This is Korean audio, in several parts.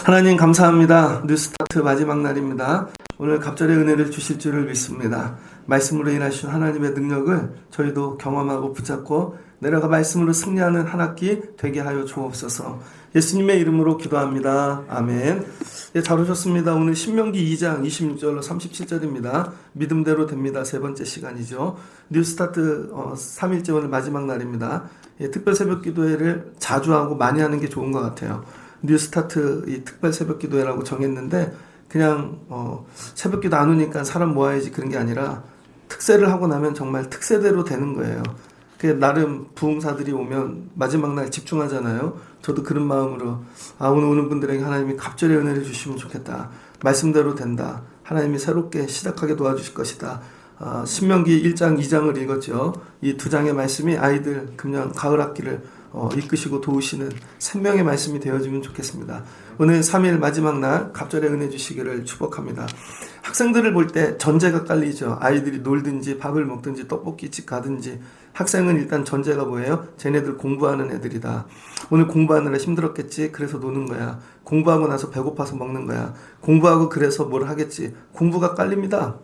하나님 감사합니다. 뉴스타트 마지막 날입니다. 오늘 갑절의 은혜를 주실 줄을 믿습니다. 말씀으로 인하신 하나님의 능력을 저희도 경험하고 붙잡고 내려가 말씀으로 승리하는 한 학기 되게 하여 주옵소서. 예수님의 이름으로 기도합니다. 아멘. 예, 잘 오셨습니다. 오늘 신명기 2장 26절로 37절입니다. 믿음대로 됩니다. 세 번째 시간이죠. 뉴스타트 3일째 오늘 마지막 날입니다. 예, 특별 새벽 기도회를 자주 하고 많이 하는 게 좋은 것 같아요. 뉴스타트 이 특별 새벽기도회라고 정했는데 그냥 새벽기도 안 오니까 사람 모아야지 그런 게 아니라 특세를 하고 나면 정말 특세대로 되는 거예요. 나름 부흥사들이 오면 마지막 날 집중하잖아요. 저도 그런 마음으로 오늘 오는 분들에게 하나님이 갑절의 은혜를 주시면 좋겠다. 말씀대로 된다. 하나님이 새롭게 시작하게 도와주실 것이다. 신명기 1장 2장을 읽었죠. 이 두 장의 말씀이 아이들 금년 가을 학기를 이끄시고 도우시는 생명의 말씀이 되어지면 좋겠습니다. 오늘 3일 마지막 날 갑절의 은혜 주시기를 축복합니다. 학생들을 볼 때 전제가 깔리죠. 아이들이 놀든지 밥을 먹든지 떡볶이집 가든지 학생은 일단 전제가 뭐예요? 쟤네들 공부하는 애들이다. 오늘 공부하느라 힘들었겠지. 그래서 노는 거야. 공부하고 나서 배고파서 먹는 거야. 공부하고 그래서 뭘 하겠지. 공부가 깔립니다.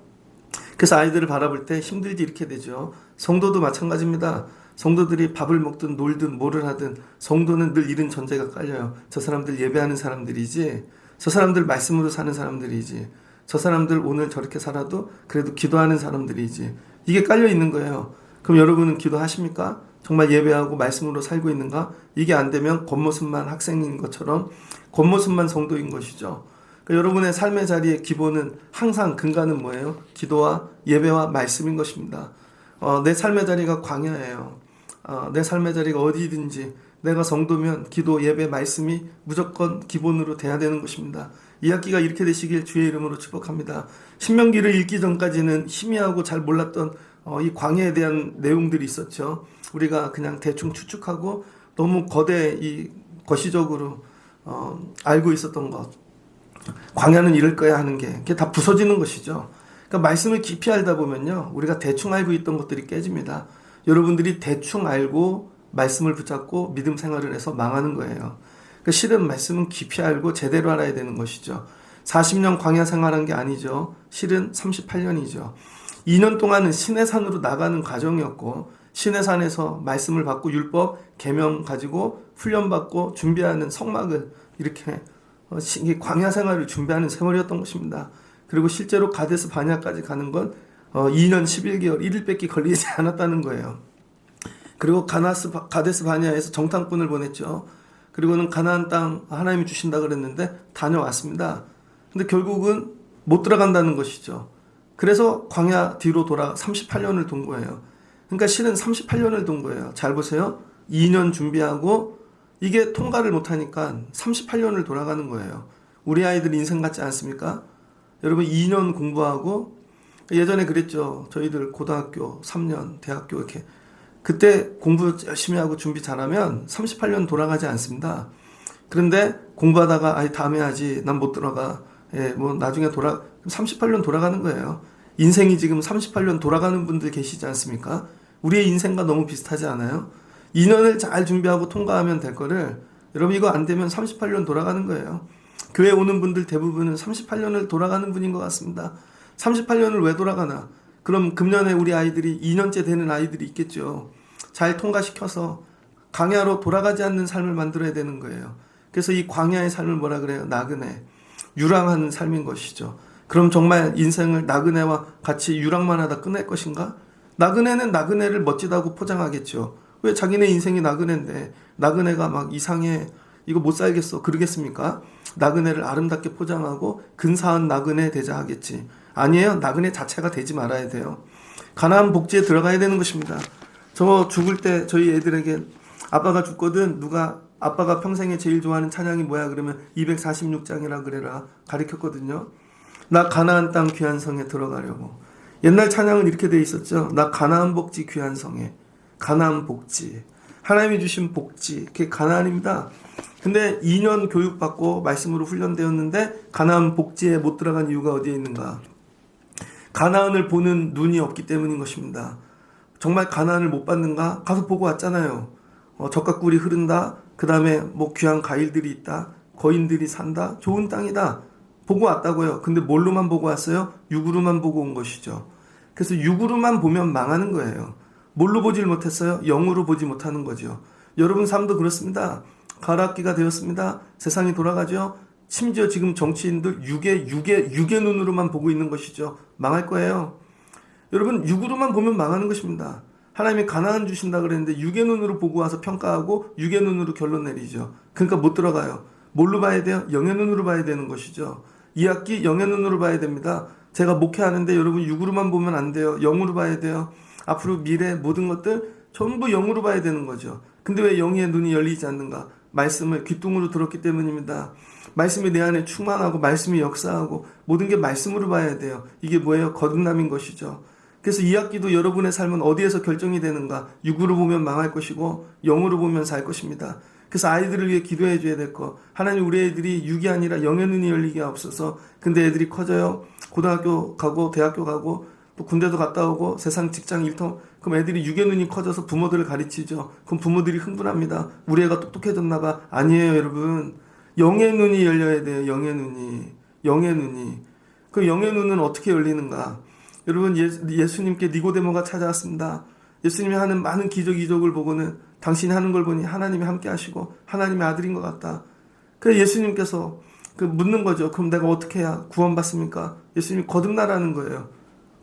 그래서 아이들을 바라볼 때 힘들지 이렇게 되죠. 성도도 마찬가지입니다. 성도들이 밥을 먹든 놀든 뭐를 하든 성도는 늘 이런 전제가 깔려요. 저 사람들 예배하는 사람들이지, 저 사람들 말씀으로 사는 사람들이지, 저 사람들 오늘 저렇게 살아도 그래도 기도하는 사람들이지. 이게 깔려 있는 거예요. 그럼 여러분은 기도하십니까? 정말 예배하고 말씀으로 살고 있는가? 이게 안 되면 겉모습만 학생인 것처럼 겉모습만 성도인 것이죠. 그러니까 여러분의 삶의 자리의 기본은 항상 근간은 뭐예요? 기도와 예배와 말씀인 것입니다. 내 삶의 자리가 광야예요. 내 삶의 자리가 어디든지 내가 성도면 기도, 예배, 말씀이 무조건 기본으로 돼야 되는 것입니다. 이 학기가 이렇게 되시길 주의 이름으로 축복합니다. 신명기를 읽기 전까지는 희미하고 잘 몰랐던 이 광야에 대한 내용들이 있었죠. 우리가 그냥 대충 추측하고 너무 거대 이 거시적으로 알고 있었던 것. 광야는 이럴 거야 하는 게 그게 다 부서지는 것이죠. 그러니까 말씀을 깊이 알다 보면요, 우리가 대충 알고 있던 것들이 깨집니다. 여러분들이 대충 알고 말씀을 붙잡고 믿음 생활을 해서 망하는 거예요. 그러니까 실은 말씀은 깊이 알고 제대로 알아야 되는 것이죠. 40년 광야 생활한 게 아니죠. 실은 38년이죠. 2년 동안은 시내산으로 나가는 과정이었고, 시내산에서 말씀을 받고 율법, 계명 가지고 훈련받고 준비하는 성막을 이렇게 광야 생활을 준비하는 세월이었던 것입니다. 그리고 실제로 가데스 바냐까지 가는 건 2년 11개월 1일밖에 걸리지 않았다는 거예요. 그리고 가데스 바냐에서 정탐꾼을 보냈죠. 그리고는 가나안 땅 하나님이 주신다 그랬는데 다녀왔습니다. 근데 결국은 못 들어간다는 것이죠. 그래서 광야 뒤로 돌아 38년을 돈 거예요. 그러니까 실은 38년을 돈 거예요. 잘 보세요. 2년 준비하고 이게 통과를 못하니까 38년을 돌아가는 거예요. 우리 아이들 인생 같지 않습니까? 여러분 2년 공부하고 예전에 그랬죠. 저희들 고등학교 3년, 대학교 이렇게 그때 공부 열심히 하고 준비 잘하면 38년 돌아가지 않습니다. 그런데 공부하다가 다음에 하지 난 못 들어가. 뭐 나중에 38년 돌아가는 거예요. 인생이 지금 38년 돌아가는 분들 계시지 않습니까? 우리의 인생과 너무 비슷하지 않아요? 2년을 잘 준비하고 통과하면 될 거를 여러분 이거 안 되면 38년 돌아가는 거예요. 교회 오는 분들 대부분은 38년을 돌아가는 분인 것 같습니다. 38년을 왜 돌아가나? 그럼 금년에 우리 아이들이 2년째 되는 아이들이 있겠죠. 잘 통과시켜서 광야로 돌아가지 않는 삶을 만들어야 되는 거예요. 그래서 이 광야의 삶을 뭐라 그래요? 나그네. 유랑하는 삶인 것이죠. 그럼 정말 인생을 나그네와 같이 유랑만 하다 끝낼 것인가? 나그네는 나그네를 멋지다고 포장하겠죠. 왜 자기네 인생이 나그네인데 나그네가 막 이상해 이거 못 살겠어 그러겠습니까? 나그네를 아름답게 포장하고 근사한 나그네 되자 하겠지. 아니에요. 나그네 자체가 되지 말아야 돼요. 가나안 복지에 들어가야 되는 것입니다. 저 죽을 때 저희 애들에게 아빠가 죽거든 아빠가 평생에 제일 좋아하는 찬양이 뭐야 그러면 246장이라 그래라 가르쳤거든요. 나 가나안 땅 귀한 성에 들어가려고. 옛날 찬양은 이렇게 돼 있었죠. 나 가나안 복지 귀한 성에. 가나안 복지. 하나님이 주신 복지. 그게 가나안입니다. 근데 2년 교육받고 말씀으로 훈련되었는데 가나안 복지에 못 들어간 이유가 어디에 있는가? 가나안을 보는 눈이 없기 때문인 것입니다. 정말 가나안을 못 봤는가? 가서 보고 왔잖아요. 젖과 꿀이 흐른다. 그 다음에 뭐 귀한 과일들이 있다. 거인들이 산다. 좋은 땅이다. 보고 왔다고요. 근데 뭘로만 보고 왔어요? 육으로만 보고 온 것이죠. 그래서 육으로만 보면 망하는 거예요. 뭘로 보질 못했어요? 영으로 보지 못하는 거죠. 여러분 삶도 그렇습니다. 가락기가 되었습니다. 세상이 돌아가죠. 심지어 지금 정치인들 육의 눈으로만 보고 있는 것이죠. 망할 거예요. 여러분 육으로만 보면 망하는 것입니다. 하나님이 가나안 주신다 그랬는데 육의 눈으로 보고 와서 평가하고 육의 눈으로 결론 내리죠. 그러니까 못 들어가요. 뭘로 봐야 돼요? 영의 눈으로 봐야 되는 것이죠. 이 학기 영의 눈으로 봐야 됩니다. 제가 목회하는데 여러분 육으로만 보면 안 돼요. 영으로 봐야 돼요. 앞으로 미래 모든 것들 전부 영으로 봐야 되는 거죠. 근데 왜 영의 눈이 열리지 않는가? 말씀을 귓등으로 들었기 때문입니다. 말씀이 내 안에 충만하고 말씀이 역사하고 모든 게 말씀으로 봐야 돼요. 이게 뭐예요? 거듭남인 것이죠. 그래서 이 학기도 여러분의 삶은 어디에서 결정이 되는가? 육으로 보면 망할 것이고 영으로 보면 살 것입니다. 그래서 아이들을 위해 기도해 줘야 될 거. 하나님 우리 애들이 육이 아니라 영의 눈이 열리게 하옵소서. 근데 애들이 커져요. 고등학교 가고 대학교 가고 또 군대도 갔다 오고 세상 직장 일터. 그럼 애들이 육의 눈이 커져서 부모들을 가르치죠. 그럼 부모들이 흥분합니다. 우리 애가 똑똑해졌나 봐. 아니에요 여러분. 영의 눈이 열려야 돼요. 영의 눈이. 영의 눈이. 그 영의 눈은 어떻게 열리는가? 여러분 예수님께 니고데모가 찾아왔습니다. 예수님이 하는 많은 기적 이적을 보고는 당신이 하는 걸 보니 하나님이 함께 하시고 하나님의 아들인 것 같다. 그래서 예수님께서 묻는 거죠. 그럼 내가 어떻게 해야 구원받습니까? 예수님이 거듭나라는 거예요.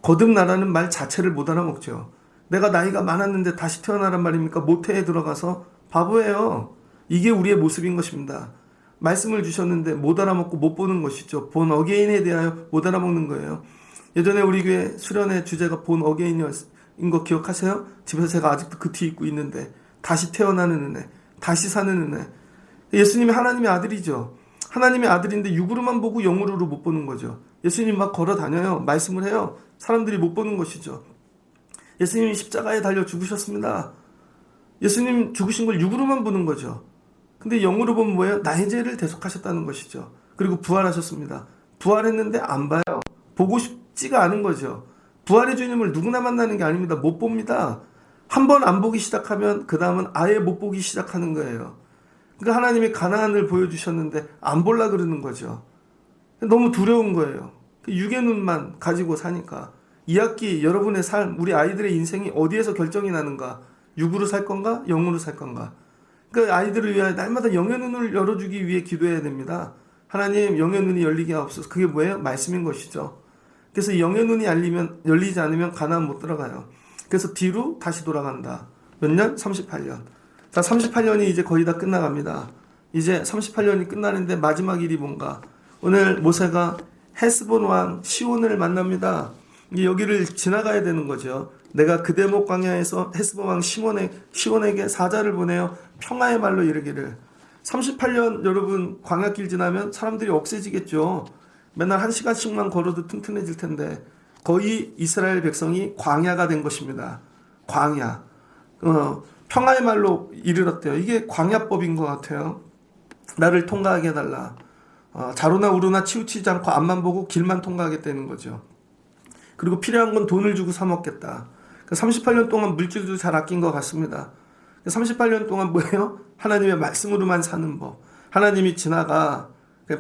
거듭나라는 말 자체를 못 알아먹죠. 내가 나이가 많았는데 다시 태어나란 말입니까? 모태에 들어가서 바보예요. 이게 우리의 모습인 것입니다. 말씀을 주셨는데 못 알아먹고 못 보는 것이죠. 본 어게인에 대하여 못 알아먹는 거예요. 예전에 우리 교회 수련회 주제가 본 어게인인 거 기억하세요? 집에서 제가 아직도 그 티 입고 있는데 다시 태어나는 은혜, 다시 사는 은혜. 예수님이 하나님의 아들이죠. 하나님의 아들인데 육으로만 보고 영으로 못 보는 거죠. 예수님 막 걸어 다녀요. 말씀을 해요. 사람들이 못 보는 것이죠. 예수님이 십자가에 달려 죽으셨습니다. 예수님 죽으신 걸 육으로만 보는 거죠. 근데 영으로 보면 뭐예요? 나의 죄를 대속하셨다는 것이죠. 그리고 부활하셨습니다. 부활했는데 안 봐요. 보고 싶지가 않은 거죠. 부활의 주님을 누구나 만나는 게 아닙니다. 못 봅니다. 한 번 안 보기 시작하면 그 다음은 아예 못 보기 시작하는 거예요. 그러니까 하나님이 가나안을 보여주셨는데 안 볼라 그러는 거죠. 너무 두려운 거예요. 육의 눈만 가지고 사니까. 이 학기 여러분의 삶, 우리 아이들의 인생이 어디에서 결정이 나는가? 육으로 살 건가? 영으로 살 건가? 그러니까 아이들을 위하여 날마다 영의 눈을 열어주기 위해 기도해야 됩니다. 하나님 영의 눈이 열리게 하옵소서. 그게 뭐예요? 말씀인 것이죠. 그래서 영의 눈이 열리지 않으면 가나안 못 들어가요. 그래서 뒤로 다시 돌아간다. 몇 년? 38년. 자, 38년이 이제 거의 다 끝나갑니다. 이제 38년이 끝나는데 마지막 일이 뭔가? 오늘 모세가 헤스본 왕 시온을 만납니다. 여기를 지나가야 되는 거죠. 내가 그대목 광야에서 헤스본 왕 시온에게 사자를 보내어 평화의 말로 이르기를. 38년 여러분 광야길 지나면 사람들이 억세지겠죠. 맨날 1시간씩만 걸어도 튼튼해질 텐데 거의 이스라엘 백성이 광야가 된 것입니다. 광야. 평화의 말로 이르렀대요. 이게 광야법인 것 같아요. 나를 통과하게 해달라. 자로나 우로나 치우치지 않고 앞만 보고 길만 통과하겠다는 거죠. 그리고 필요한 건 돈을 주고 사 먹겠다. 38년 동안 물질도 잘 아낀 것 같습니다. 38년 동안 뭐예요? 하나님의 말씀으로만 사는 법. 하나님이 지나가,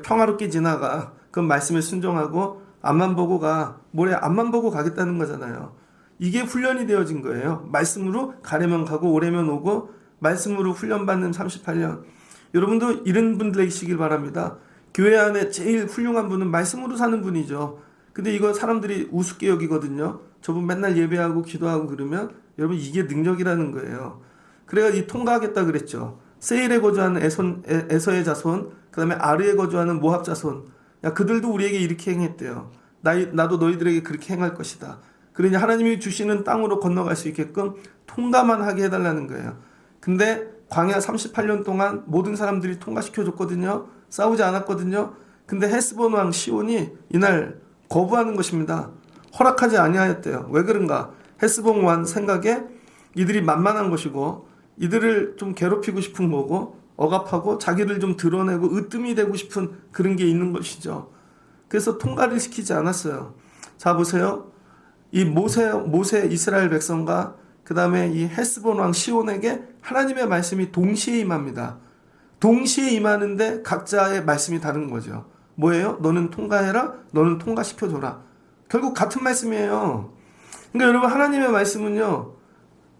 평화롭게 지나가. 그 말씀에 순종하고 앞만 보고 가. 뭐래? 앞만 보고 가겠다는 거잖아요. 이게 훈련이 되어진 거예요. 말씀으로 가려면 가고 오래면 오고 말씀으로 훈련받는 38년. 여러분도 이런 분들이시길 바랍니다. 교회 안에 제일 훌륭한 분은 말씀으로 사는 분이죠. 근데 이거 사람들이 우습게 여기거든요. 저분 맨날 예배하고 기도하고 그러면 여러분 이게 능력이라는 거예요. 그래가 이 통과하겠다 그랬죠. 세일에 거주하는 에서의 자손, 그 다음에 아르에 거주하는 모압 자손. 야, 그들도 우리에게 이렇게 행했대요. 나도 너희들에게 그렇게 행할 것이다. 그러니 하나님이 주시는 땅으로 건너갈 수 있게끔 통과만 하게 해달라는 거예요. 근데 광야 38년 동안 모든 사람들이 통과시켜줬거든요. 싸우지 않았거든요. 근데 헤스본 왕 시온이 이날 거부하는 것입니다. 허락하지 아니하였대요. 왜 그런가? 헤스본 왕 생각에 이들이 만만한 것이고 이들을 좀 괴롭히고 싶은 거고 억압하고 자기를 좀 드러내고 으뜸이 되고 싶은 그런 게 있는 것이죠. 그래서 통과를 시키지 않았어요. 자 보세요. 이 모세 이스라엘 백성과 그 다음에 이 헤스본 왕 시온에게 하나님의 말씀이 동시에 임합니다. 동시에 임하는데 각자의 말씀이 다른 거죠. 뭐예요? 너는 통과해라. 너는 통과시켜줘라. 결국 같은 말씀이에요. 그러니까 여러분 하나님의 말씀은요.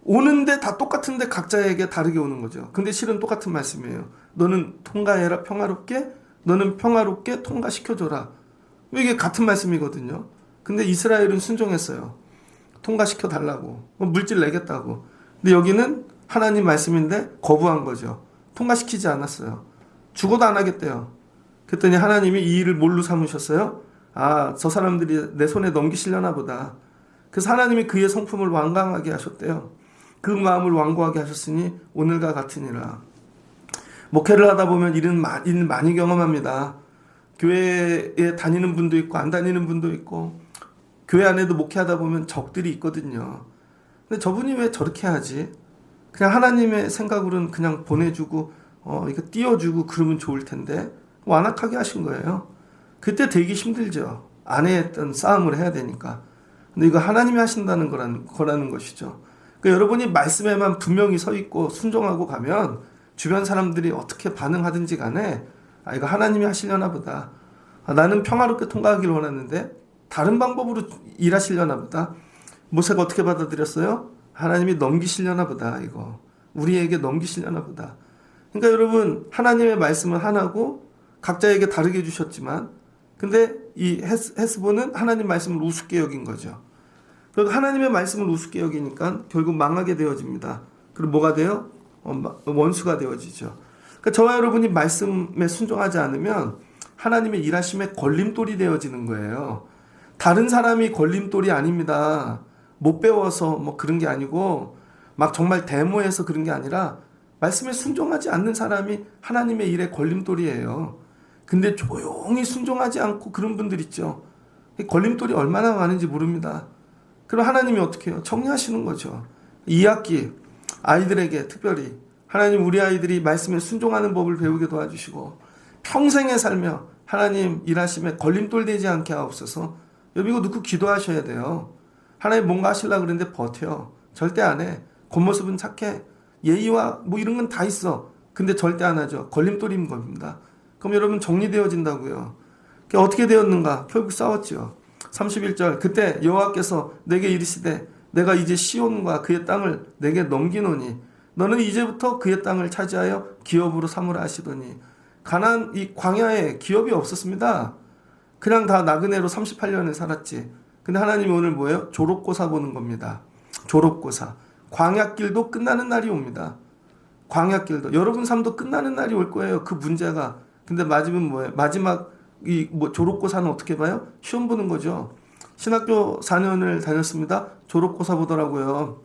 오는데 다 똑같은데 각자에게 다르게 오는 거죠. 근데 실은 똑같은 말씀이에요. 너는 통과해라 평화롭게. 너는 평화롭게 통과시켜줘라. 이게 같은 말씀이거든요. 근데 이스라엘은 순종했어요. 통과시켜 달라고. 물질 내겠다고. 근데 여기는 하나님 말씀인데 거부한 거죠. 통과시키지 않았어요. 죽어도 안 하겠대요. 그랬더니 하나님이 이 일을 뭘로 삼으셨어요? 아, 저 사람들이 내 손에 넘기시려나 보다. 그래서 하나님이 그의 성품을 완강하게 하셨대요. 그 마음을 완고하게 하셨으니 오늘과 같으니라. 목회를 하다 보면 이런 많이 경험합니다. 교회에 다니는 분도 있고 안 다니는 분도 있고 교회 안에도 목회하다 보면 적들이 있거든요. 근데 저분이 왜 저렇게 하지? 그냥 하나님의 생각으로는 그냥 보내주고 이거 띄워주고 그러면 좋을 텐데 완악하게 하신 거예요. 그때 되게 힘들죠. 아내에 했던 싸움을 해야 되니까. 근데 이거 하나님이 하신다는 거라는 것이죠. 그러니까 여러분이 말씀에만 분명히 서 있고 순종하고 가면 주변 사람들이 어떻게 반응하든지 간에 아, 이거 하나님이 하시려나 보다. 아, 나는 평화롭게 통과하기를 원하는데 다른 방법으로 일하시려나 보다. 모세가 어떻게 받아들였어요? 하나님이 넘기시려나 보다. 이거 우리에게 넘기시려나 보다. 그러니까 여러분 하나님의 말씀은 하나고 각자에게 다르게 주셨지만 근데 이 헤스본은 하나님 말씀을 우습게 여긴 거죠. 그리고 하나님의 말씀을 우습게 여기니까 결국 망하게 되어집니다. 그리고 뭐가 돼요? 원수가 되어지죠. 그러니까 저와 여러분이 말씀에 순종하지 않으면 하나님의 일하심에 걸림돌이 되어지는 거예요. 다른 사람이 걸림돌이 아닙니다. 못 배워서 뭐 그런 게 아니고 막 정말 데모해서 그런 게 아니라 말씀에 순종하지 않는 사람이 하나님의 일에 걸림돌이에요. 근데 조용히 순종하지 않고 그런 분들 있죠. 걸림돌이 얼마나 많은지 모릅니다. 그럼 하나님이 어떻게 해요? 정리하시는 거죠. 2학기 아이들에게 특별히 하나님 우리 아이들이 말씀에 순종하는 법을 배우게 도와주시고 평생에 살며 하나님 일하심에 걸림돌 되지 않게 하옵소서. 여러분 이거 놓고 기도하셔야 돼요. 하나님 뭔가 하시려고 그러는데 버텨. 절대 안 해. 겉모습은 착해. 예의와 뭐 이런 건 다 있어. 근데 절대 안 하죠. 걸림돌인 겁니다. 그럼 여러분 정리되어진다고요. 어떻게 되었는가? 결국 싸웠죠. 31절 그때 여호와께서 내게 이르시되 내가 이제 시온과 그의 땅을 내게 넘기노니 너는 이제부터 그의 땅을 차지하여 기업으로 삼으라 하시더니 가나안 이 광야에 기업이 없었습니다. 그냥 다 나그네로 38년을 살았지. 근데 하나님이 오늘 뭐예요? 졸업고사 보는 겁니다. 졸업고사. 광야길도 끝나는 날이 옵니다. 광야길도 여러분 삶도 끝나는 날이 올 거예요. 그 문제가. 근데 맞으면 뭐예요? 마지막 이 뭐 졸업고사는 어떻게 봐요? 시험 보는 거죠. 신학교 4년을 다녔습니다. 졸업고사 보더라고요.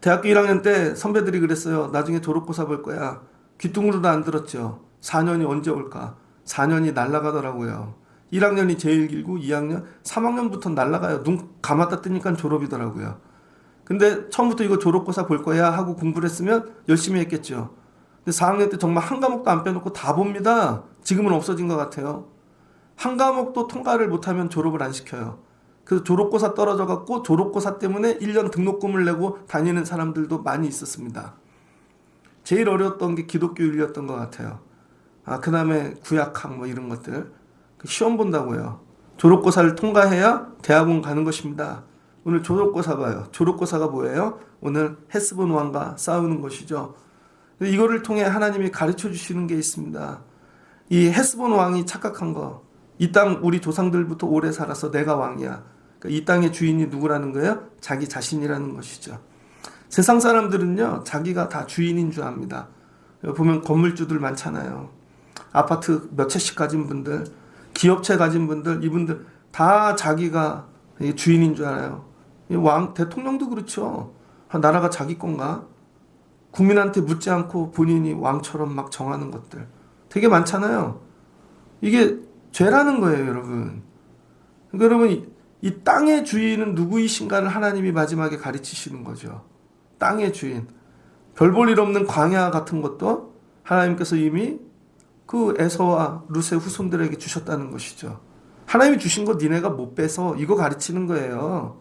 대학교 1학년 때 선배들이 그랬어요. 나중에 졸업고사 볼 거야. 귀뚱으로도 안 들었죠. 4년이 언제 올까? 4년이 날아가더라고요. 1학년이 제일 길고 2학년, 3학년부터 날아가요. 눈 감았다 뜨니까 졸업이더라고요. 근데 처음부터 이거 졸업고사 볼 거야 하고 공부를 했으면 열심히 했겠죠. 근데 4학년 때 정말 한 과목도 안 빼놓고 다 봅니다. 지금은 없어진 것 같아요. 한 과목도 통과를 못하면 졸업을 안 시켜요. 그래서 졸업고사 떨어져갖고 졸업고사 때문에 1년 등록금을 내고 다니는 사람들도 많이 있었습니다. 제일 어려웠던 게 기독교율이었던 것 같아요. 그 다음에 구약학 뭐 이런 것들. 시험 본다고요. 졸업고사를 통과해야 대학원 가는 것입니다. 오늘 졸업고사 봐요. 졸업고사가 뭐예요? 오늘 헤스본 왕과 싸우는 것이죠. 이거를 통해 하나님이 가르쳐 주시는 게 있습니다. 이 헤스본 왕이 착각한 거. 이 땅 우리 조상들부터 오래 살아서 내가 왕이야. 그러니까 이 땅의 주인이 누구라는 거예요? 자기 자신이라는 것이죠. 세상 사람들은요. 자기가 다 주인인 줄 압니다. 보면 건물주들 많잖아요. 아파트 몇 채씩 가진 분들, 기업체 가진 분들, 이분들 다 자기가 주인인 줄 알아요. 왕, 대통령도 그렇죠. 나라가 자기 건가? 국민한테 묻지 않고 본인이 왕처럼 막 정하는 것들 되게 많잖아요. 이게 죄라는 거예요, 여러분. 그러니까 여러분, 이 땅의 주인은 누구이신가를 하나님이 마지막에 가르치시는 거죠. 땅의 주인. 별 볼 일 없는 광야 같은 것도 하나님께서 이미 그 에서와 룻의 후손들에게 주셨다는 것이죠. 하나님이 주신 거 니네가 못 빼서 이거 가르치는 거예요.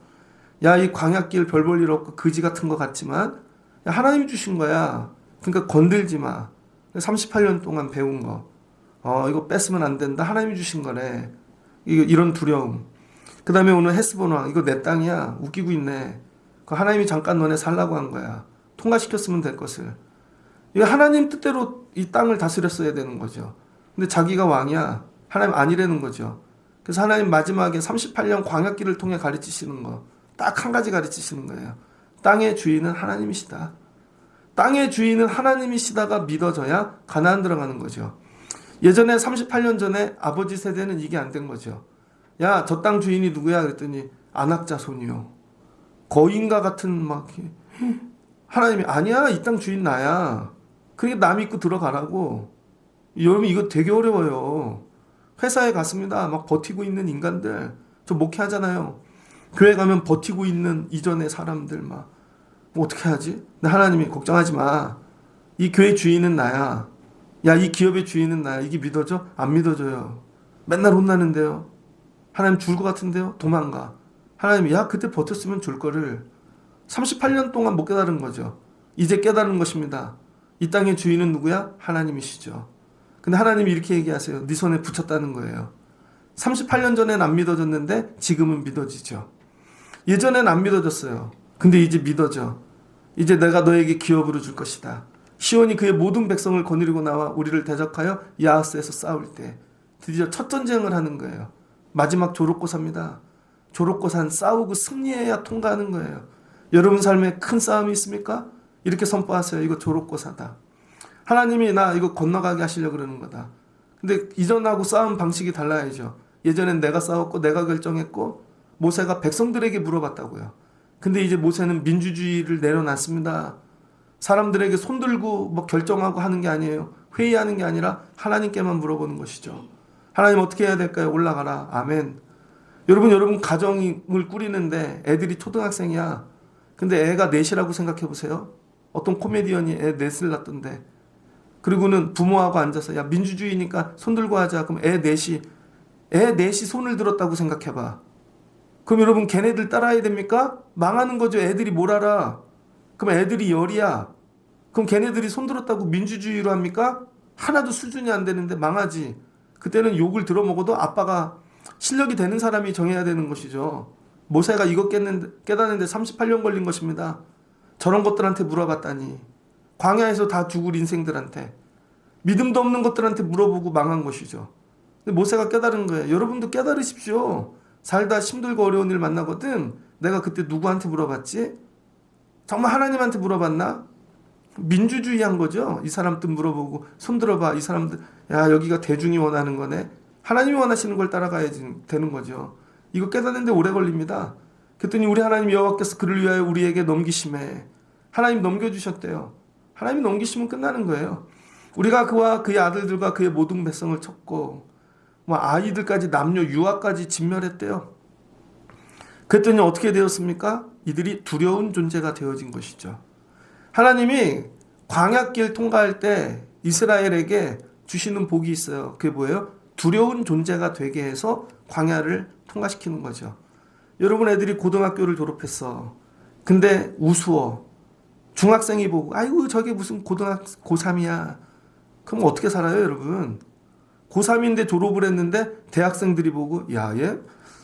야, 이 광야길 별 볼 일 없고 거지 같은 거 같지만 야, 하나님이 주신 거야. 그러니까 건들지 마. 38년 동안 배운 거. 이거 뺏으면 안 된다. 하나님이 주신 거래. 이런 두려움. 그 다음에 오늘 헤스본 왕. 이거 내 땅이야. 웃기고 있네. 그 하나님이 잠깐 너네 살라고 한 거야. 통과시켰으면 될 것을. 이거 하나님 뜻대로 이 땅을 다스렸어야 되는 거죠. 근데 자기가 왕이야. 하나님 아니라는 거죠. 그래서 하나님 마지막에 38년 광야길을 통해 가르치시는 거. 딱 한 가지 가르치시는 거예요. 땅의 주인은 하나님이시다. 땅의 주인은 하나님이시다가 믿어져야 가나안 들어가는 거죠. 예전에 38년 전에 아버지 세대는 이게 안 된 거죠. 야, 저 땅 주인이 누구야? 그랬더니 안악자손이요. 거인과 같은 막 하나님이 아니야. 이 땅 주인 나야. 그러니까 남 믿고 들어가라고. 여러분 이거 되게 어려워요. 회사에 갔습니다. 막 버티고 있는 인간들. 저 목회하잖아요. 교회 가면 버티고 있는 이전의 사람들 막 뭐 어떻게 하지? 근데 하나님이 걱정하지 마. 이 교회 주인은 나야. 야, 이 기업의 주인은 나야. 이게 믿어져? 안 믿어져요. 맨날 혼나는데요. 하나님 줄 것 같은데요. 도망가. 하나님이 야, 그때 버텼으면 줄 거를 38년 동안 못 깨달은 거죠. 이제 깨달은 것입니다. 이 땅의 주인은 누구야? 하나님이시죠. 근데 하나님이 이렇게 얘기하세요. 네 손에 붙였다는 거예요. 38년 전엔 안 믿어졌는데 지금은 믿어지죠. 예전엔 안 믿어졌어요. 근데 이제 믿어져. 이제 내가 너에게 기업으로 줄 것이다. 시온이 그의 모든 백성을 거느리고 나와 우리를 대적하여 야하스에서 싸울 때 드디어 첫 전쟁을 하는 거예요. 마지막 조롯고사입니다. 조롯고사는 싸우고 승리해야 통과하는 거예요. 여러분 삶에 큰 싸움이 있습니까? 이렇게 선포하세요. 이거 조롯고사다. 하나님이 나 이거 건너가게 하시려고 그러는 거다. 근데 이전하고 싸움 방식이 달라야죠. 예전엔 내가 싸웠고 내가 결정했고 모세가 백성들에게 물어봤다고요. 근데 이제 모세는 민주주의를 내려놨습니다. 사람들에게 손들고 뭐 결정하고 하는 게 아니에요. 회의하는 게 아니라 하나님께만 물어보는 것이죠. 하나님 어떻게 해야 될까요? 올라가라. 아멘. 여러분 가정을 꾸리는데 애들이 초등학생이야. 근데 애가 넷이라고 생각해 보세요. 어떤 코미디언이 애 넷을 낳던데. 그리고는 부모하고 앉아서 야, 민주주의니까 손 들고 하자. 그럼 애 넷이 손을 들었다고 생각해 봐. 그럼 여러분 걔네들 따라야 됩니까? 망하는 거죠. 애들이 뭘 알아? 그럼 애들이 열이야. 그럼 걔네들이 손들었다고 민주주의로 합니까? 하나도 수준이 안 되는데 망하지. 그때는 욕을 들어먹어도 아빠가 실력이 되는 사람이 정해야 되는 것이죠. 모세가 이거 깨닫는데 38년 걸린 것입니다. 저런 것들한테 물어봤다니. 광야에서 다 죽을 인생들한테. 믿음도 없는 것들한테 물어보고 망한 것이죠. 근데 모세가 깨달은 거예요. 여러분도 깨달으십시오. 살다 힘들고 어려운 일 만나거든. 내가 그때 누구한테 물어봤지? 정말 하나님한테 물어봤나? 민주주의 한 거죠. 이 사람들 물어보고 손 들어봐. 이 사람들 야, 여기가 대중이 원하는 거네. 하나님이 원하시는 걸 따라가야지 되는 거죠. 이거 깨닫는데 오래 걸립니다. 그랬더니 우리 하나님 여호와께서 그를 위하여 우리에게 넘기심에 하나님 넘겨주셨대요. 하나님이 넘기시면 끝나는 거예요. 우리가 그와 그의 아들들과 그의 모든 백성을 쳤고 뭐 아이들까지 남녀 유아까지 진멸했대요. 그랬더니 어떻게 되었습니까? 이들이 두려운 존재가 되어진 것이죠. 하나님이 광야길 통과할 때 이스라엘에게 주시는 복이 있어요. 그게 뭐예요? 두려운 존재가 되게 해서 광야를 통과시키는 거죠. 여러분 애들이 고등학교를 졸업했어. 근데 우스워. 중학생이 보고 아이고 저게 무슨 고3이야. 그럼 어떻게 살아요 여러분? 고3인데 졸업을 했는데 대학생들이 보고 야, 얘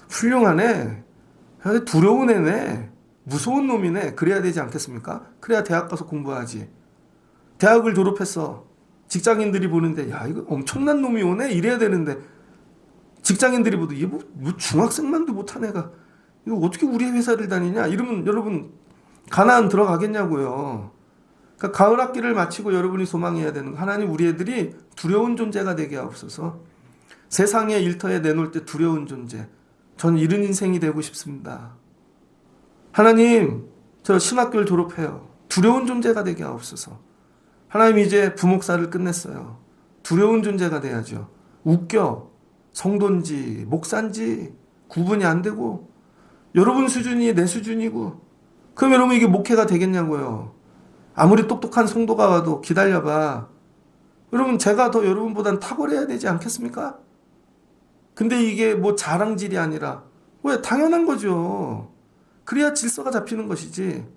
훌륭하네. 야, 두려운 애네. 무서운 놈이네. 그래야 되지 않겠습니까? 그래야 대학 가서 공부하지. 대학을 졸업했어. 직장인들이 보는데 야, 이거 엄청난 놈이 오네. 이래야 되는데 직장인들이 보도 얘 뭐 중학생만도 못한 애가 이거 어떻게 우리 회사를 다니냐? 이러면 여러분 가나안 들어가겠냐고요. 그러니까 가을 학기를 마치고 여러분이 소망해야 되는 거. 하나님 우리 애들이 두려운 존재가 되게 하옵소서. 세상의 일터에 내놓을 때 두려운 존재. 저는 이런 인생이 되고 싶습니다. 하나님 저 신학교를 졸업해요. 두려운 존재가 되게 하옵소서. 하나님 이제 부목사를 끝냈어요. 두려운 존재가 돼야죠. 웃겨. 성도인지 목사인지 구분이 안 되고 여러분 수준이 내 수준이고 그럼 여러분 이게 목회가 되겠냐고요. 아무리 똑똑한 성도가 와도 기다려봐. 여러분 제가 더 여러분보단 탁월해야 되지 않겠습니까? 근데 이게 뭐 자랑질이 아니라 왜 당연한 거죠. 그래야 질서가 잡히는 것이지.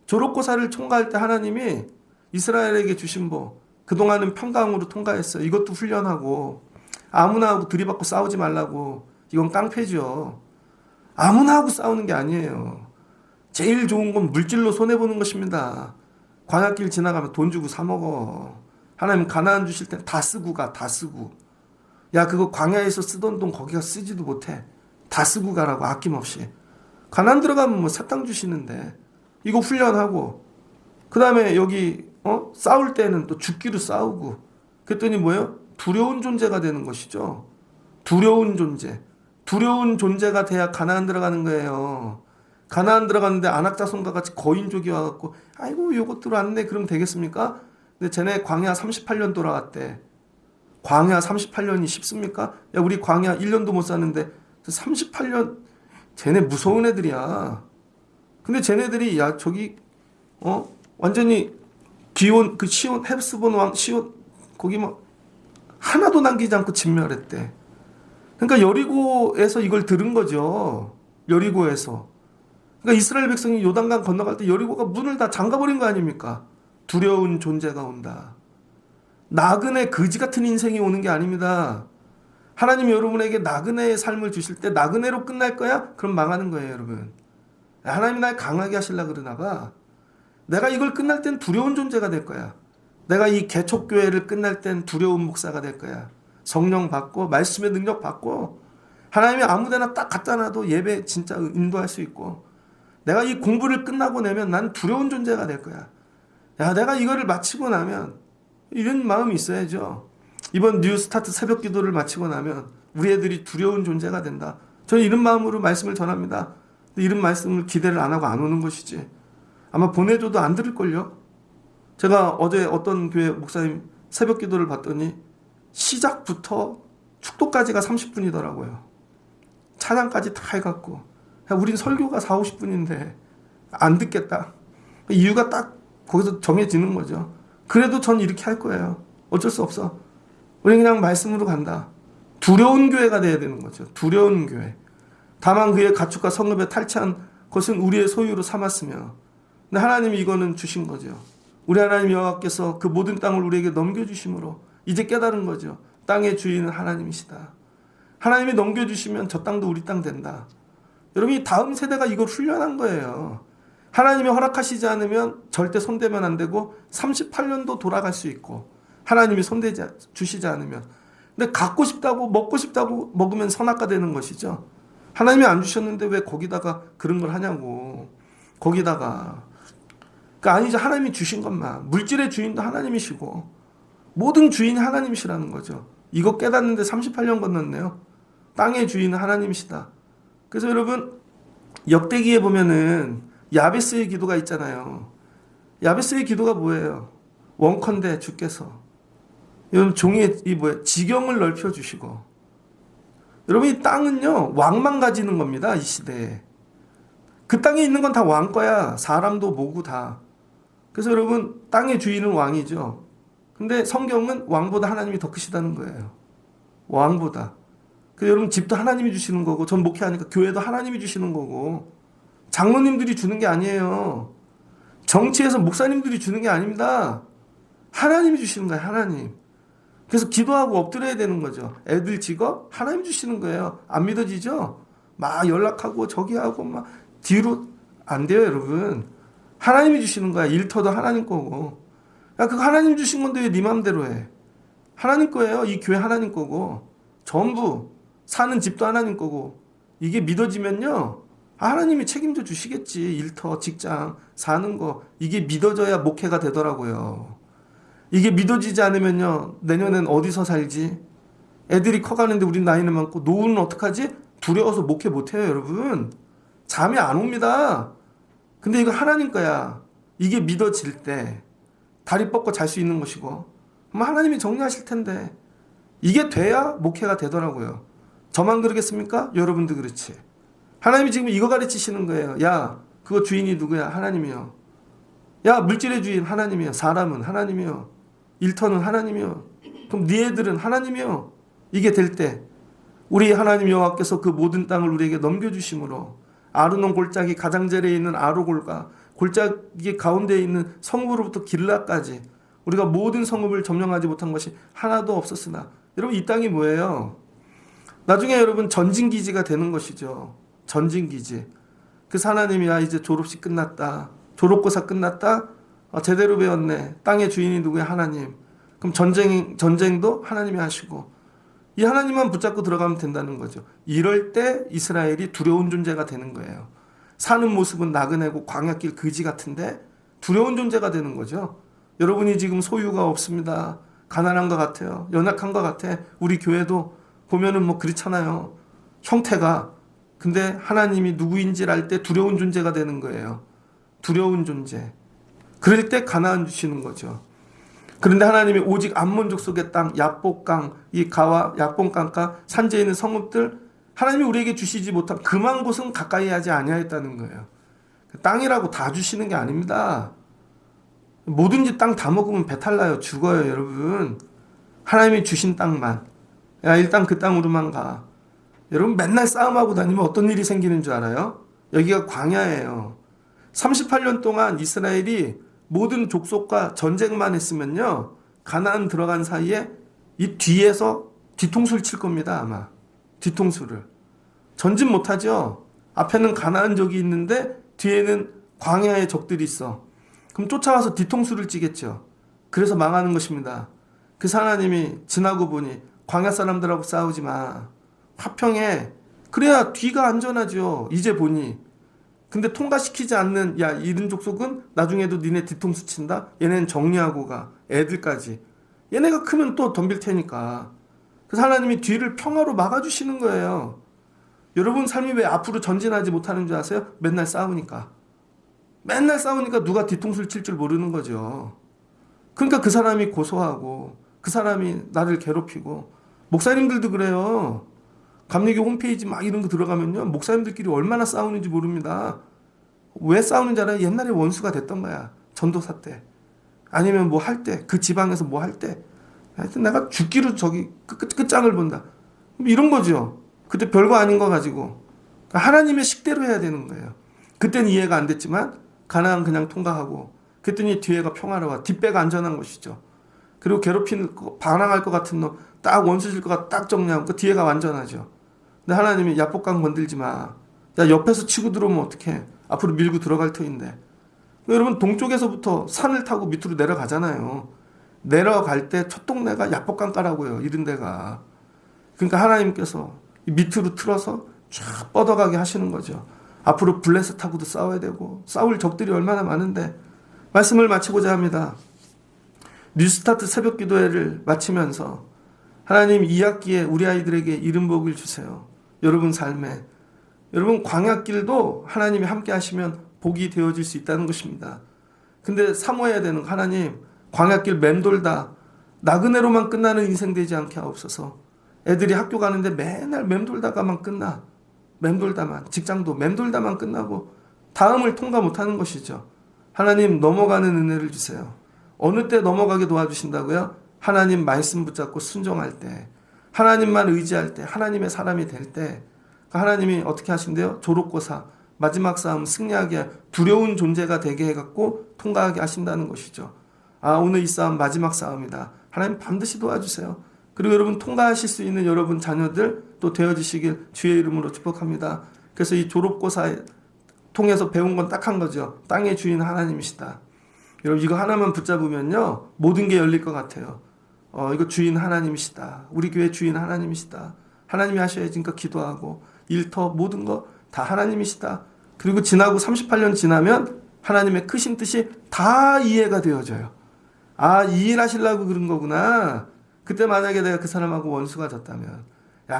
졸업고사를 통과할 때 하나님이 이스라엘에게 주신 그동안은 평강으로 통과했어요. 이것도 훈련하고 아무나 하고 들이받고 싸우지 말라고. 이건 깡패죠. 아무나 하고 싸우는 게 아니에요. 제일 좋은 건 물질로 손해보는 것입니다. 광야길 지나가면 돈 주고 사 먹어. 하나님 가나안 주실 때 다 쓰고 가. 다 쓰고. 야 그거 광야에서 쓰던 돈 거기가 쓰지도 못해. 다 쓰고 가라고 아낌없이. 가나안 들어가면 사탕 주시는데 이거 훈련하고 그 다음에 여기 싸울 때는 또 죽기로 싸우고 그랬더니 뭐예요? 두려운 존재가 되는 것이죠. 두려운 존재. 두려운 존재가 돼야 가나안 들어가는 거예요. 가나안 들어갔는데 안악자손과 같이 거인족이 와갖고 아이고 요것들 왔네 그럼 되겠습니까? 근데 쟤네 광야 38년 돌아왔대. 광야 38년이 쉽습니까? 야 우리 광야 1년도 못 사는데 38년 쟤네 무서운 애들이야. 근데 쟤네들이 야 저기 완전히 기온 그 시온 헬스본 왕 시온 거기 하나도 남기지 않고 진멸했대. 그러니까 여리고에서 이걸 들은 거죠. 여리고에서. 그러니까 이스라엘 백성이 요단강 건너갈 때 여리고가 문을 다 잠가버린 거 아닙니까? 두려운 존재가 온다. 나그네 거지 같은 인생이 오는 게 아닙니다. 하나님이 여러분에게 나그네의 삶을 주실 때 나그네로 끝날 거야? 그럼 망하는 거예요, 여러분. 하나님이 날 강하게 하시려고 그러나 봐. 내가 이걸 끝날 땐 두려운 존재가 될 거야. 내가 이 개척교회를 끝날 땐 두려운 목사가 될 거야. 성령 받고 말씀의 능력 받고 하나님이 아무데나 딱 갖다 놔도 예배 진짜 인도할 수 있고 내가 이 공부를 끝나고 나면 난 두려운 존재가 될 거야. 야 내가 이거를 마치고 나면 이런 마음이 있어야죠. 이번 뉴스타트 새벽 기도를 마치고 나면 우리 애들이 두려운 존재가 된다. 저는 이런 마음으로 말씀을 전합니다. 이런 말씀을 기대를 안 하고 안 오는 것이지. 아마 보내줘도 안 들을걸요. 제가 어제 어떤 교회 목사님 새벽 기도를 봤더니 시작부터 축도까지가 30분이더라고요. 찬양까지 다 해갖고 우린 설교가 4, 50분인데 안 듣겠다. 이유가 딱 거기서 정해지는 거죠. 그래도 전 이렇게 할 거예요. 어쩔 수 없어. 우리 그냥 말씀으로 간다. 두려운 교회가 돼야 되는 거죠. 두려운 교회. 다만 그의 가축과 성읍에 탈취한 것은 우리의 소유로 삼았으며 근데 하나님이 이거는 주신 거죠. 우리 하나님 여호와께서 그 모든 땅을 우리에게 넘겨주심으로 이제 깨달은 거죠. 땅의 주인은 하나님이시다. 하나님이 넘겨주시면 저 땅도 우리 땅 된다. 여러분 이 다음 세대가 이걸 훈련한 거예요. 하나님이 허락하시지 않으면 절대 손대면 안 되고 38년도 돌아갈 수 있고 하나님이 손대지 주시지 않으면 근데 갖고 싶다고 먹고 싶다고 먹으면 선악과 되는 것이죠. 하나님이 안 주셨는데 왜 거기다가 그런 걸 하냐고. 거기다가 그러니까 아니죠. 하나님이 주신 것만 물질의 주인도 하나님이시고 모든 주인이 하나님이시라는 거죠. 이거 깨닫는데 38년 건넜네요. 땅의 주인은 하나님이시다. 그래서 여러분 역대기에 보면은 야베스의 기도가 있잖아요. 야베스의 기도가 뭐예요? 원컨대 주께서 여러분 종의 지경을 넓혀 주시고 여러분 이 땅은요 왕만 가지는 겁니다. 이 시대에 그 땅에 있는 건 다 왕 거야. 사람도 뭐고 다. 그래서 여러분 땅의 주인은 왕이죠. 근데 성경은 왕보다 하나님이 더 크시다는 거예요. 왕보다. 그래서 여러분 집도 하나님이 주시는 거고 전 목회하니까 교회도 하나님이 주시는 거고 장로님들이 주는 게 아니에요. 정치에서 목사님들이 주는 게 아닙니다. 하나님이 주시는 거예요. 하나님. 그래서 기도하고 엎드려야 되는 거죠. 애들 직업 하나님 주시는 거예요. 안 믿어지죠? 막 연락하고 저기 하고 막 뒤로 안 돼요, 여러분. 하나님이 주시는 거야. 일터도 하나님 거고. 야, 그거 하나님 주신 건데 왜 네 맘대로 해? 하나님 거예요. 이 교회 하나님 거고. 전부 사는 집도 하나님 거고. 이게 믿어지면요. 하나님이 책임져 주시겠지. 일터, 직장, 사는 거. 이게 믿어져야 목회가 되더라고요. 이게 믿어지지 않으면요. 내년엔 어디서 살지? 애들이 커가는데 우리 나이는 많고 노후는 어떡하지? 두려워서 목회 못해요, 여러분. 잠이 안 옵니다. 근데 이거 하나님 거야. 이게 믿어질 때 다리 뻗고 잘 수 있는 것이고 그럼 하나님이 정리하실 텐데 이게 돼야 목회가 되더라고요. 저만 그러겠습니까? 여러분도 그렇지. 하나님이 지금 이거 가르치시는 거예요. 야, 그거 주인이 누구야? 하나님이요. 야, 물질의 주인 하나님이요. 사람은 하나님이요. 일터는 하나님이요. 그럼 네 애들은 하나님이요. 이게 될 때 우리 하나님 여호와께서 그 모든 땅을 우리에게 넘겨주심으로 아르논 골짜기 가장자리에 있는 아로골과 골짜기 가운데에 있는 성읍으로부터 길라까지 우리가 모든 성읍을 점령하지 못한 것이 하나도 없었으나, 여러분 이 땅이 뭐예요? 나중에 여러분 전진기지가 되는 것이죠. 전진기지. 그래서 하나님이 이제 졸업식 끝났다, 졸업고사 끝났다, 제대로 배웠네, 땅의 주인이 누구야? 하나님. 그럼 전쟁도 하나님이 하시고 이 하나님만 붙잡고 들어가면 된다는 거죠. 이럴 때 이스라엘이 두려운 존재가 되는 거예요. 사는 모습은 나그네고 광야길 그지 같은데 두려운 존재가 되는 거죠. 여러분이 지금 소유가 없습니다, 가난한 것 같아요, 연약한 것 같아. 우리 교회도 보면은 뭐 그렇잖아요, 형태가. 근데 하나님이 누구인지를 알 때 두려운 존재가 되는 거예요. 두려운 존재. 그럴 때 가나안 주시는 거죠. 그런데 하나님이 오직 암몬 족속의 땅, 야복강, 이 가와 야복강가 산지에 있는 성읍들, 하나님이 우리에게 주시지 못한 그만 곳은 가까이 하지 아니하였다는 거예요. 땅이라고 다 주시는 게 아닙니다. 뭐든지 땅 다 먹으면 배탈 나요, 죽어요, 여러분. 하나님이 주신 땅만, 야 일단 그 땅으로만 가. 여러분 맨날 싸움하고 다니면 어떤 일이 생기는 줄 알아요? 여기가 광야예요. 38년 동안 이스라엘이 모든 족속과 전쟁만 했으면요, 가나안 들어간 사이에 이 뒤에서 뒤통수를 칠 겁니다. 아마 뒤통수를. 전진 못하죠. 앞에는 가나안족이 있는데 뒤에는 광야의 적들이 있어. 그럼 쫓아와서 뒤통수를 찌겠죠. 그래서 망하는 것입니다. 그래서 하나님이 지나고 보니 광야 사람들하고 싸우지 마, 화평해. 그래야 뒤가 안전하죠. 이제 보니. 근데 통과시키지 않는, 야 이른 족속은 나중에도 니네 뒤통수 친다, 얘네는 정리하고 가, 애들까지. 얘네가 크면 또 덤빌 테니까. 그래서 하나님이 뒤를 평화로 막아주시는 거예요. 여러분 삶이 왜 앞으로 전진하지 못하는 줄 아세요? 맨날 싸우니까. 맨날 싸우니까 누가 뒤통수를 칠 줄 모르는 거죠. 그러니까 그 사람이 고소하고 그 사람이 나를 괴롭히고. 목사님들도 그래요. 감리교 홈페이지 막 이런 거 들어가면요, 목사님들끼리 얼마나 싸우는지 모릅니다. 왜 싸우는지 알아요? 옛날에 원수가 됐던 거야. 전도사 때, 아니면 뭐 할 때, 그 지방에서 뭐 할 때, 하여튼 내가 죽기로 저기 끝장을 본다, 이런 거죠. 그때 별거 아닌 거 가지고 하나님의 식대로 해야 되는 거예요. 그때는 이해가 안 됐지만 가나안 그냥 통과하고, 그랬더니 뒤에가 평화로워. 뒷배가 안전한 것이죠. 그리고 괴롭히는 거, 반항할 것 같은 놈, 딱 원수 질 것 같아 딱 정리하고 그 뒤에가 완전하죠. 근데 하나님이 야복강 건들지 마. 야 옆에서 치고 들어오면 어떡해. 앞으로 밀고 들어갈 터인데. 여러분 동쪽에서부터 산을 타고 밑으로 내려가잖아요. 내려갈 때 첫 동네가 야복강가라고요, 이런 데가. 그러니까 하나님께서 밑으로 틀어서 쫙 뻗어가게 하시는 거죠. 앞으로 블레셋하고도 싸워야 되고 싸울 적들이 얼마나 많은데. 말씀을 마치고자 합니다. 뉴스타트 새벽 기도회를 마치면서 하나님 이 학기에 우리 아이들에게 이른 복을 주세요. 여러분 삶에, 여러분 광야길도 하나님이 함께 하시면 복이 되어질 수 있다는 것입니다. 근데 사모해야 되는 거, 하나님 광야길 맴돌다 나그네로만 끝나는 인생 되지 않게 하옵소서. 애들이 학교 가는데 맨날 맴돌다가만 끝나. 맴돌다만, 직장도 맴돌다만 끝나고 다음을 통과 못하는 것이죠. 하나님 넘어가는 은혜를 주세요. 어느 때 넘어가게 도와주신다고요? 하나님 말씀 붙잡고 순종할 때, 하나님만 의지할 때, 하나님의 사람이 될 때. 하나님이 어떻게 하신대요? 졸업고사 마지막 싸움 승리하게, 두려운 존재가 되게 해갖고 통과하게 하신다는 것이죠. 오늘 이 싸움 마지막 싸움이다. 하나님 반드시 도와주세요. 그리고 여러분 통과하실 수 있는 여러분 자녀들 또 되어지시길 주의 이름으로 축복합니다. 그래서 이 졸업고사 통해서 배운 건 딱 한 거죠. 땅의 주인 하나님이시다. 여러분 이거 하나만 붙잡으면요, 모든 게 열릴 것 같아요. 이거 주인 하나님이시다. 우리 교회 주인 하나님이시다. 하나님이 하셔야지. 그러니까 기도하고 일터 모든 거 다 하나님이시다. 그리고 지나고 38년 지나면 하나님의 크신 뜻이 다 이해가 되어져요. 이 일 하시려고 그런 거구나. 그때 만약에 내가 그 사람하고 원수가 졌다면,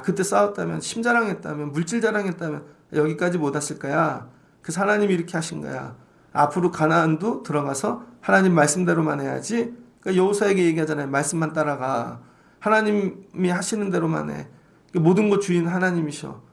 그때 싸웠다면, 심자랑했다면, 물질자랑했다면 여기까지 못 왔을 거야. 그래서 하나님이 이렇게 하신 거야. 앞으로 가나안도 들어가서 하나님 말씀대로만 해야지. 그러니까 여호수아에게 얘기하잖아요. 말씀만 따라가. 하나님이 하시는 대로만 해. 모든 것 주인 하나님이셔.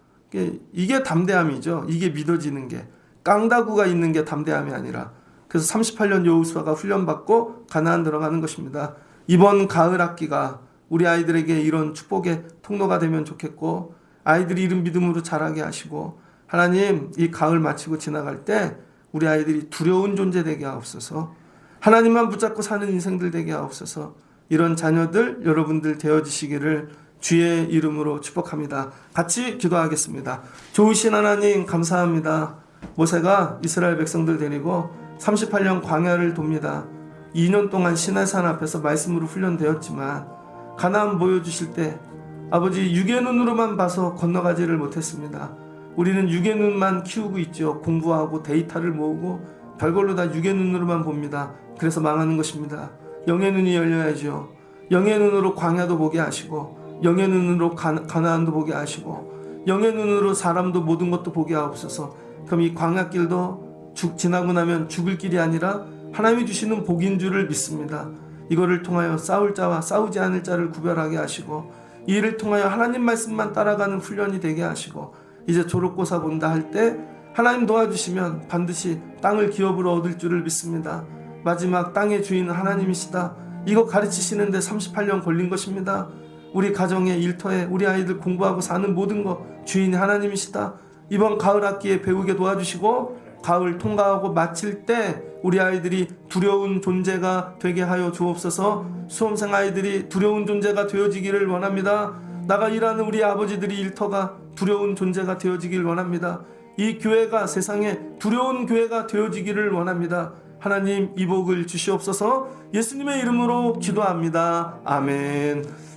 이게 담대함이죠. 이게 믿어지는 게. 깡다구가 있는 게 담대함이 아니라. 그래서 38년 여호수아가 훈련받고 가나안 들어가는 것입니다. 이번 가을 학기가 우리 아이들에게 이런 축복의 통로가 되면 좋겠고, 아이들이 이런 믿음으로 자라게 하시고, 하나님, 이 가을 마치고 지나갈 때 우리 아이들이 두려운 존재 되게 하옵소서. 하나님만 붙잡고 사는 인생들 되게 하옵소서. 이런 자녀들 여러분들 되어지시기를 주의 이름으로 축복합니다. 같이 기도하겠습니다. 좋으신 하나님 감사합니다. 모세가 이스라엘 백성들 데리고 38년 광야를 돕니다. 2년 동안 시내산 앞에서 말씀으로 훈련되었지만 가나안 보여주실 때 아버지 육의 눈으로만 봐서 건너가지를 못했습니다. 우리는 육의 눈만 키우고 있죠. 공부하고 데이터를 모으고 별걸로 다 육의 눈으로만 봅니다. 그래서 망하는 것입니다. 영의 눈이 열려야죠. 영의 눈으로 광야도 보게 하시고 영의 눈으로 가나안도 보게 하시고 영의 눈으로 사람도 모든 것도 보게 하옵소서. 그럼 이 광야길도 지나고 나면 죽을 길이 아니라 하나님이 주시는 복인 줄을 믿습니다. 이거를 통하여 싸울 자와 싸우지 않을 자를 구별하게 하시고 이 일을 통하여 하나님 말씀만 따라가는 훈련이 되게 하시고 이제 졸업고사 본다 할 때 하나님 도와주시면 반드시 땅을 기업으로 얻을 줄을 믿습니다. 마지막 땅의 주인은 하나님이시다. 이거 가르치시는데 38년 걸린 것입니다. 우리 가정에 일터에 우리 아이들 공부하고 사는 모든 것 주인이 하나님이시다. 이번 가을 학기에 배우게 도와주시고 가을 통과하고 마칠 때 우리 아이들이 두려운 존재가 되게 하여 주옵소서. 수험생 아이들이 두려운 존재가 되어지기를 원합니다. 나가 일하는 우리 아버지들이 일터가 두려운 존재가 되어지길 원합니다. 이 교회가 세상에 두려운 교회가 되어지기를 원합니다. 하나님 이 복을 주시옵소서. 예수님의 이름으로 기도합니다. 아멘.